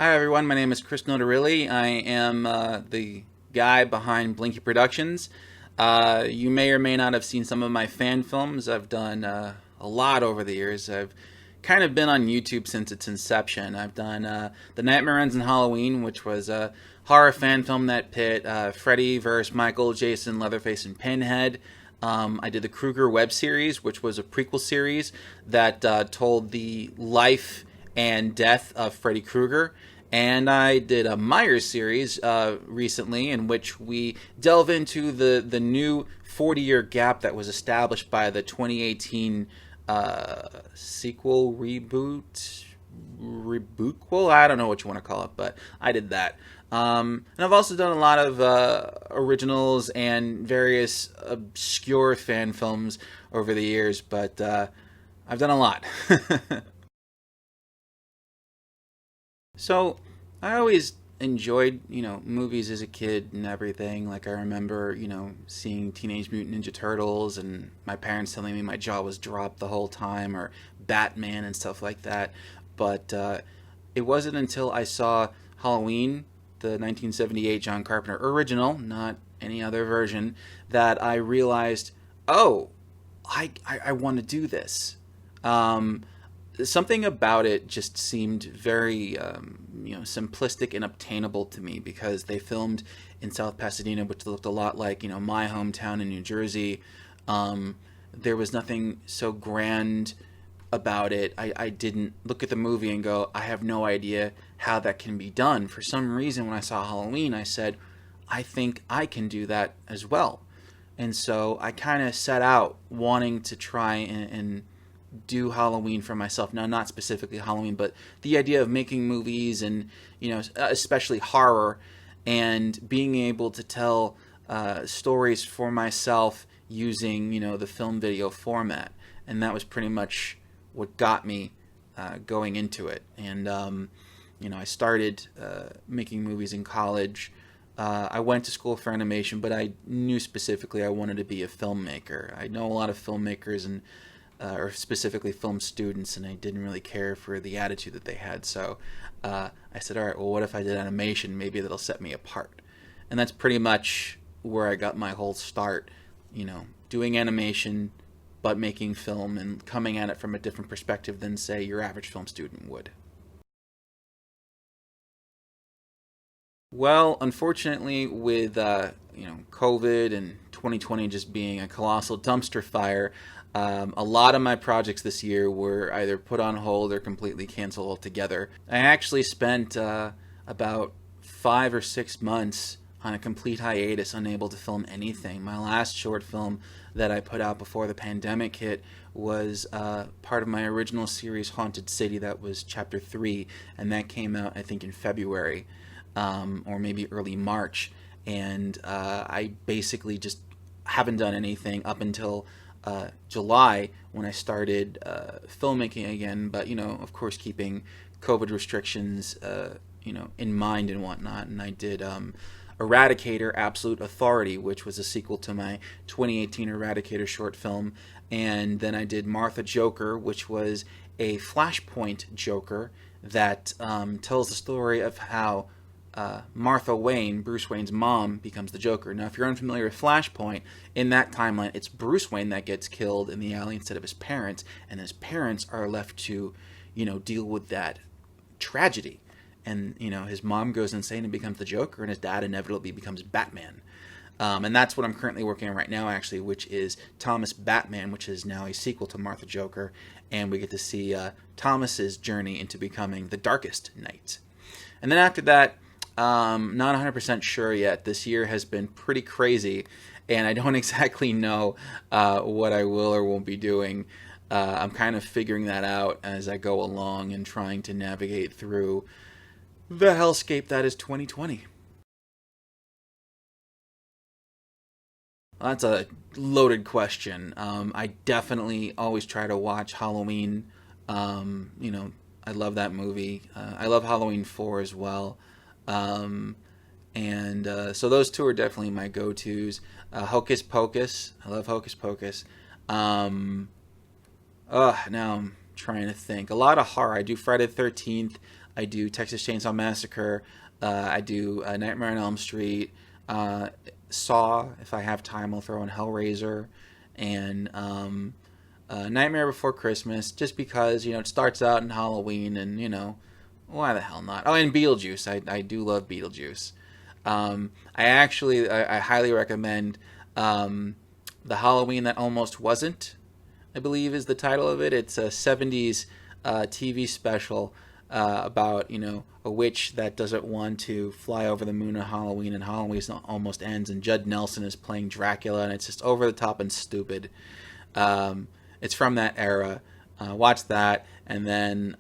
Hi everyone, my name is Chris Notarile. I am the guy behind Blinky Productions. You may or may not have seen some of my fan films. I've done a lot over the years. I've kind of been on YouTube since its inception. I've done The Nightmare Ends in Halloween, which was a horror fan film that pit Freddy versus Michael, Jason, Leatherface, and Pinhead. I did the Krueger web series, which was a prequel series that told the life and death of Freddy Krueger. And I did a Myers series recently in which we delve into the new 40-year gap that was established by the 2018 sequel, rebootquel? I don't know what you want to call it, but I did that. And I've also done a lot of originals and various obscure fan films over the years, but I've done a lot. So I always enjoyed, movies as a kid and everything. Like I remember, seeing Teenage Mutant Ninja Turtles and my parents telling me my jaw was dropped the whole time, or Batman and stuff like that. But it wasn't until I saw Halloween, the 1978 John Carpenter original, not any other version, that I realized, oh, I want to do this. Something about it just seemed very simplistic and obtainable to me, because they filmed in South Pasadena, which looked a lot like my hometown in New Jersey. There was nothing so grand about it. I didn't look at the movie and go, I have no idea how that can be done. For some reason, when I saw Halloween, I said, I think I can do that as well. And so I kind of set out wanting to try and do Halloween for myself. Now, not specifically Halloween, but the idea of making movies and, especially horror, and being able to tell stories for myself using, the film video format. And that was pretty much what got me going into it. And, I started making movies in college. I went to school for animation, but I knew specifically I wanted to be a filmmaker. I know a lot of filmmakers and or specifically film students, and I didn't really care for the attitude that they had. So I said, all right, well, what if I did animation? Maybe that'll set me apart. And that's pretty much where I got my whole start, doing animation, but making film and coming at it from a different perspective than, say, your average film student would. Well, unfortunately, with COVID and 2020 just being a colossal dumpster fire, a lot of my projects this year were either put on hold or completely canceled altogether. I actually spent about 5 or 6 months on a complete hiatus, unable to film anything. My last short film that I put out before the pandemic hit was part of my original series, Haunted City. That was chapter 3, and that came out, I think, in February. Or maybe early March, and I basically just haven't done anything up until July, when I started filmmaking again, but of course keeping COVID restrictions in mind and whatnot. And I did Eradicator Absolute Authority, which was a sequel to my 2018 Eradicator short film, and then I did Martha Joker, which was a Flashpoint Joker that tells the story of how Martha Wayne, Bruce Wayne's mom, becomes the Joker. Now, if you're unfamiliar with Flashpoint, in that timeline, it's Bruce Wayne that gets killed in the alley instead of his parents, and his parents are left to, deal with that tragedy. And, his mom goes insane and becomes the Joker, and his dad inevitably becomes Batman. And that's what I'm currently working on right now, actually, which is Thomas Batman, which is now a sequel to Martha Joker, and we get to see Thomas's journey into becoming the Darkest Knight. And then after that, not 100% sure yet. This year has been pretty crazy, and I don't exactly know what I will or won't be doing. I'm kind of figuring that out as I go along and trying to navigate through the hellscape that is 2020. That's a loaded question. I definitely always try to watch Halloween. I love that movie. I love Halloween 4 as well. So those two are definitely my go-tos. Hocus Pocus. I love Hocus Pocus. Now I'm trying to think. A lot of horror. I do Friday the 13th. I do Texas Chainsaw Massacre. I do Nightmare on Elm Street. Saw. If I have time, I'll throw in Hellraiser, and Nightmare Before Christmas. Just because it starts out in Halloween, and why the hell not? Oh, and Beetlejuice. I do love Beetlejuice. I highly recommend The Halloween That Almost Wasn't, I believe is the title of it. It's a 70s TV special about, a witch that doesn't want to fly over the moon on Halloween, and Halloween almost ends, and Judd Nelson is playing Dracula, and it's just over the top and stupid. It's from that era. Watch that, and then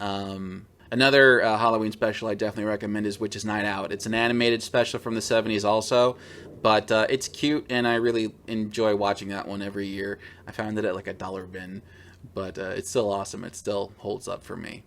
another Halloween special I definitely recommend is Witch's Night Out. It's an animated special from the 70s also, but it's cute, and I really enjoy watching that one every year. I found it at like a dollar bin, but it's still awesome. It still holds up for me.